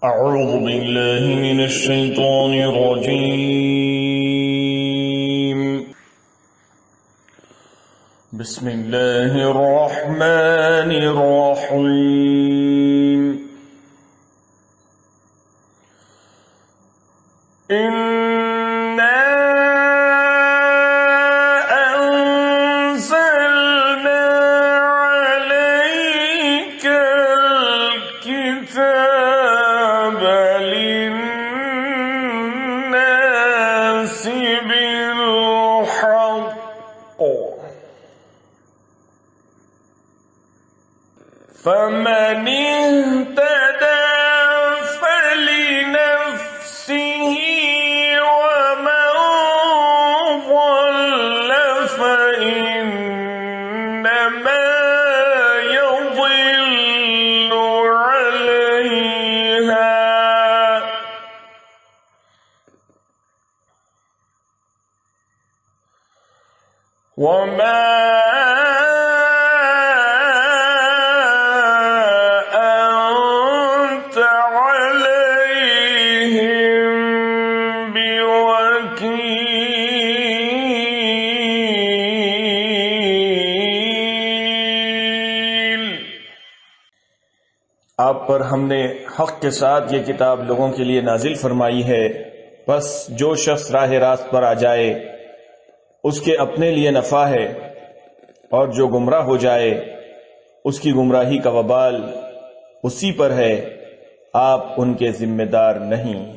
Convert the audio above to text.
أعوذ بالله من الشيطان الرجيم بسم الله الرحمن الرحيم إنا أنزلنا عليك الكتاب للناس بالحق فمن اهتدى فلنفسه ومن ضل فإنما يضل عليها وما أنت عليهم بوكيل। आप पर हमने हक के साथ ये किताब लोगों के लिए नाजिल फरमाई है, बस जो शख्स राह रास्त पर आ जाए उसके अपने लिए नफा है, और जो गुमराह हो जाए उसकी गुमराही का वबाल उसी पर है, आप उनके जिम्मेदार नहीं।